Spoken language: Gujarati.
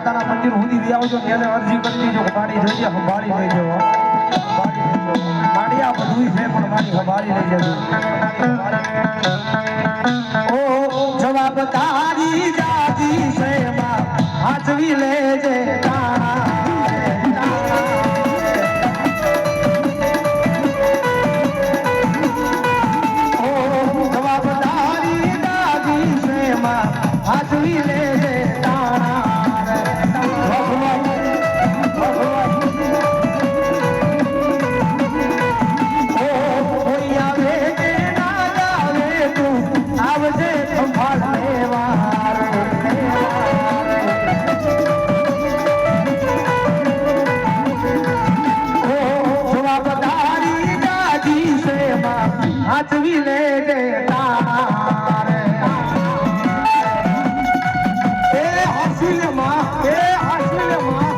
માતાના મંદિર સુધી લઈ આવજો ને એને અરજી કરી દેજો કે મારી જોઈએ સંભાળી લેજો મારી આ બધું છે પણ મારી સંભાળી લઈ જજો ઓ જવાબદારી જાજી છે માં હાચવી લેજે હાચવી લેજે હાચવી લેજે એ હાસી લે માં